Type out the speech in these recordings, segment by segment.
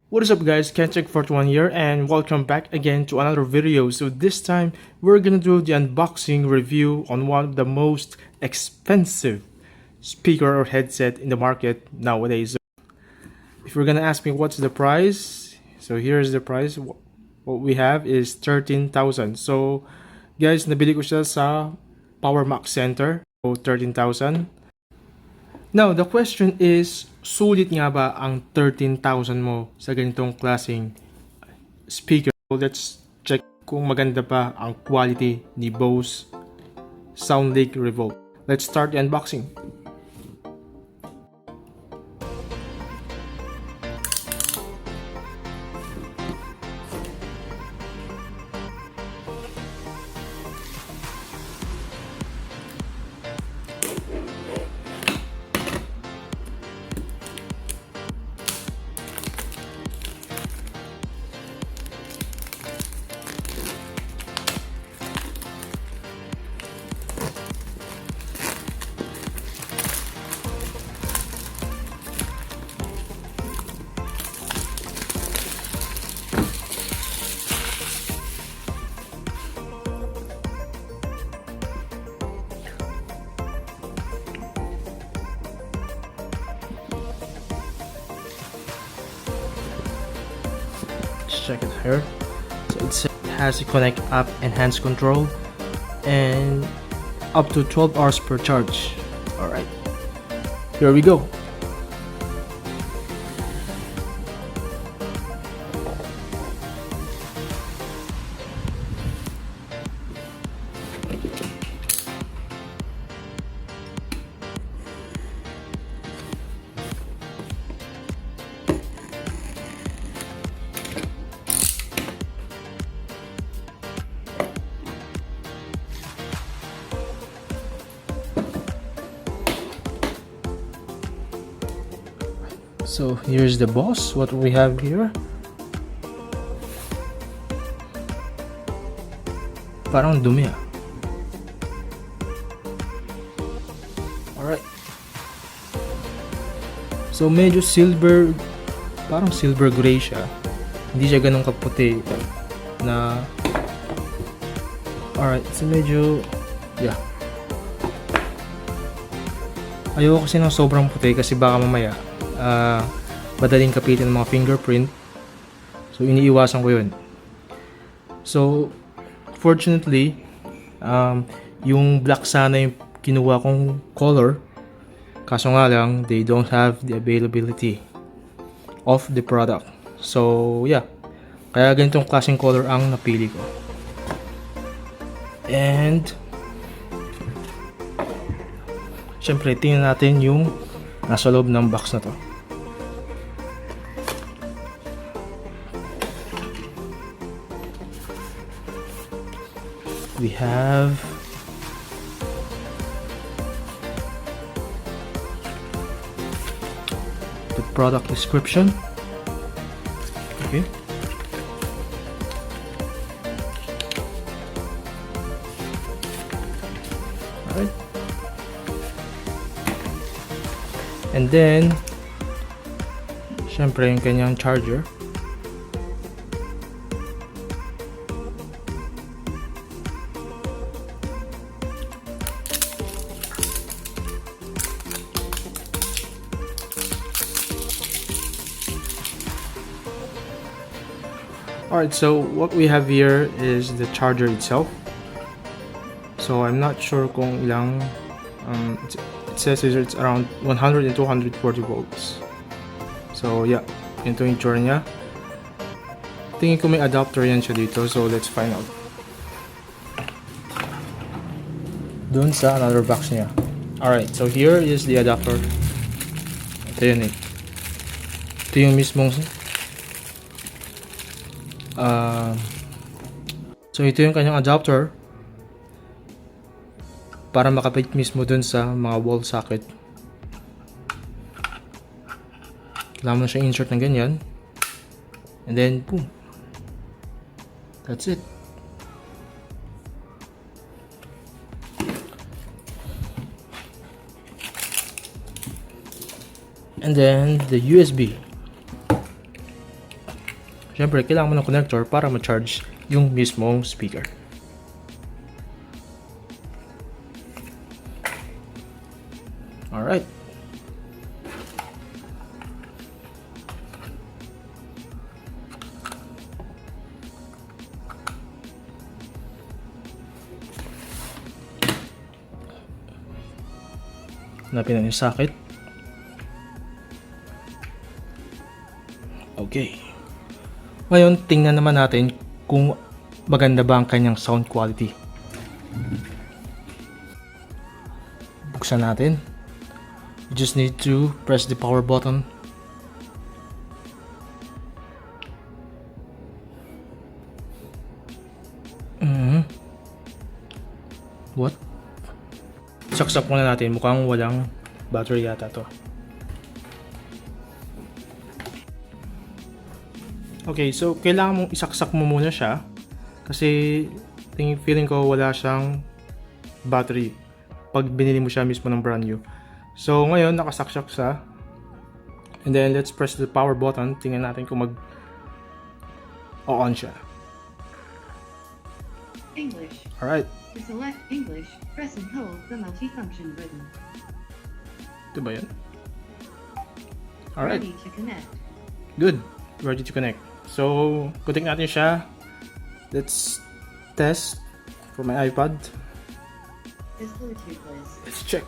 What is up guys, Kencheck41 here and welcome back again to another video. So this time we're gonna do the unboxing review on one of the most expensive speaker or headset in the market nowadays. So if you're gonna ask me what's the price, so here's the price. What we have is 13,000. So guys, nabili ko siya sa Power Max Center. So 13,000. Now, the question is, sulit nga ba ang 13,000 mo sa ganitong klaseng speaker? So, let's check kung maganda pa ang quality ni BOSE Soundlink Revolve. Let's start the unboxing. Check it here. So it has a connect app enhanced control and up to 12 hours per charge. Alright, here we go. So here's the boss, what we have here. Parang dumi ah. Alright. So medyo silver, parang silver gray siya. Hindi siya ganun kaputi na. Alright, so medyo, yeah. Ayoko kasi ng sobrang puti kasi baka mamaya madaling kapitin ng mga fingerprint, so iniiwasan ko yun. So fortunately, yung black sana yung kinuha kong color, kaso nga lang they don't have the availability of the product. So yeah, kaya ganitong klaseng color ang napili ko. And syempre tingnan natin yung nasa loob ng box na to. We have the product description. Okay. Alright. And then, syempre yung kanyang charger. Alright, so what we have here is the charger itself. So I'm not sure kung ilang, it says it's around 100 and 240 volts. So yeah, ito yung itsura niya. Tingin ko may adapter yan siya dito, so let's find out. Dun sa another box niya. Alright, so here is the adapter. Ito yun eh. Ito yung mismong so ito yung kanyang adapter para makapit mismo dun sa mga wall socket. Kailangan mo siyang insert ng ganyan, and then boom, that's it. And then the USB. Siyempre, kailangan mo ng connector para ma-charge yung mismong speaker. Alright. Hanapin na yung socket. Okay. Ngayon, tingnan naman natin kung maganda ba ang kanyang sound quality. Buksan natin. You just need to press the power button. What? Saksak muna natin. Mukhang walang battery yata to. Okay, so kailangan mong isaksak mo muna siya kasi feeling ko wala siyang battery pag binili mo siya mismo ng brand new. So ngayon nakasaksak siya. And then let's press the power button. Tingnan natin kung mag-on siya. English. Alright. To select English, press and hold the multifunction button. Ito ba yun? Alright. Ready to connect. Good. Ready to connect. So, connect natin siya. Let's test for my iPad. Is Bluetooth. Let's check.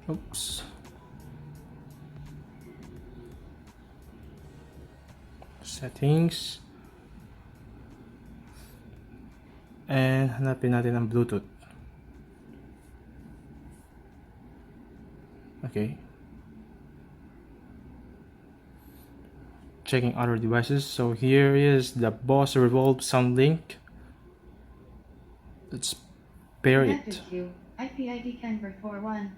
Oops. Settings. And hanapin natin ang Bluetooth. Okay. Checking other devices. So here is the BOSE Revolve Soundlink. Let's pair it. Connected to IP ID 10.41.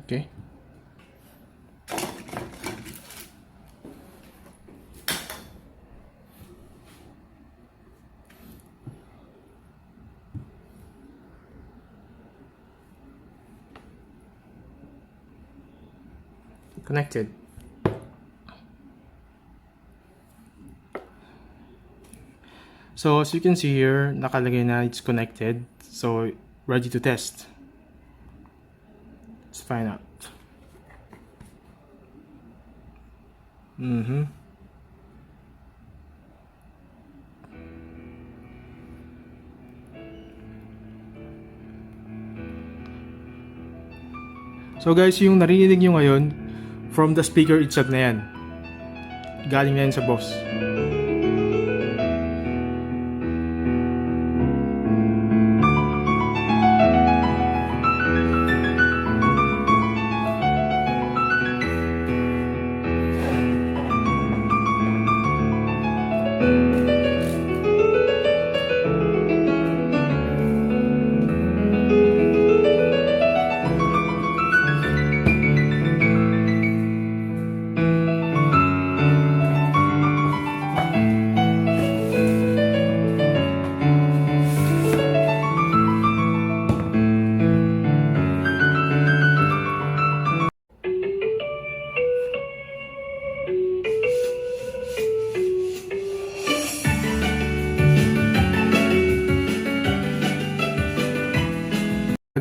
Okay. Connected. So as you can see here, nakalagay na it's connected. So ready to test. Let's find out. So guys, yung narinig nyo ngayon from the speaker itself na yan. Galing na yan sa BOSE.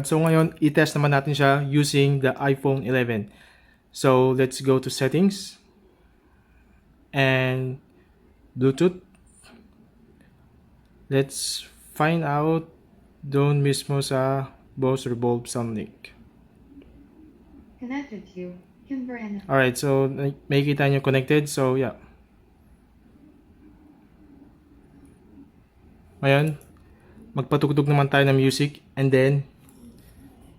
So ngayon, i-test naman natin siya using the iPhone 11. So let's go to settings and Bluetooth. Let's find out doon mismo sa BOSE Revolve Soundlink. Connected to Kimber and Alright, so may kita nyo connected. So yeah. Ngayon, magpatugtog naman tayo ng music and then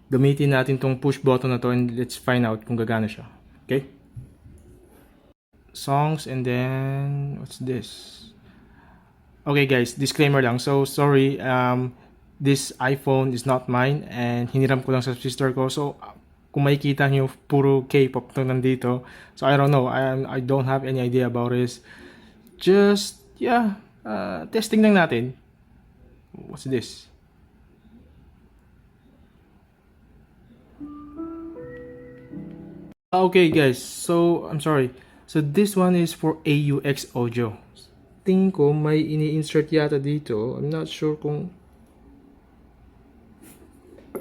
gamitin natin tong push button na to and let's find out kung gagana siya. Okay? Songs and then what's this? Okay guys, disclaimer lang. So sorry, this iPhone is not mine and hiniram ko lang sa sister ko. So kung makikita nyo, puro K-pop to nandito. So I don't know, I don't have any idea about this. Just, yeah, testing lang natin. What's this? Okay guys, so I'm sorry. So this one is for AUX audio. Tingin ko may ini-insert yata dito. I'm not sure kung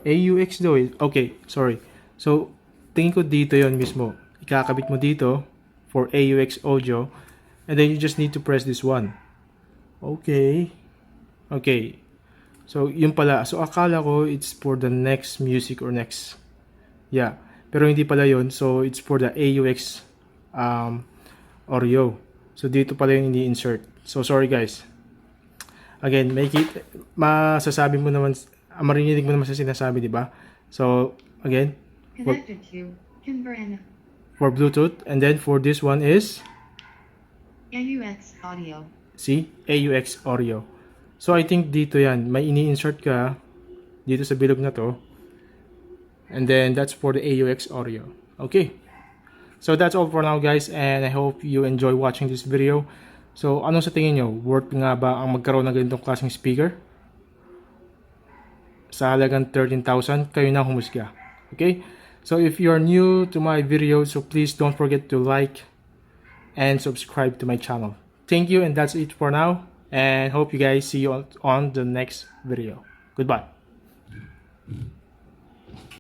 AUX daw eh. Okay, sorry. So tingin ko dito yon mismo. Ikakabit mo dito for AUX audio. And then you just need to press this one. Okay. Okay. So yun pala. So akala ko it's for the next music or next. Yeah. Pero hindi pala yun. So, it's for the AUX audio. So, dito pala yung ini-insert. So, sorry guys. Again, masasabi mo naman, marinig mo naman sa sinasabi, di ba? So, again, Connected to converter. for Bluetooth. And then, for this one is, AUX audio. see? AUX audio. So, I think dito yan. May ini-insert ka dito sa bilog na to. And then that's for the AUX audio. Okay. So that's all for now guys, and I hope you enjoy watching this video. So ano sa tingin nyo? Worth nga ba ang magkaroon ng ganitong klaseng speaker? Sa halagang 13,000, kayo na humusga. Okay? So if you are new to my video, so please don't forget to like and subscribe to my channel. Thank you, and that's it for now. And hope you guys see you on the next video. Goodbye.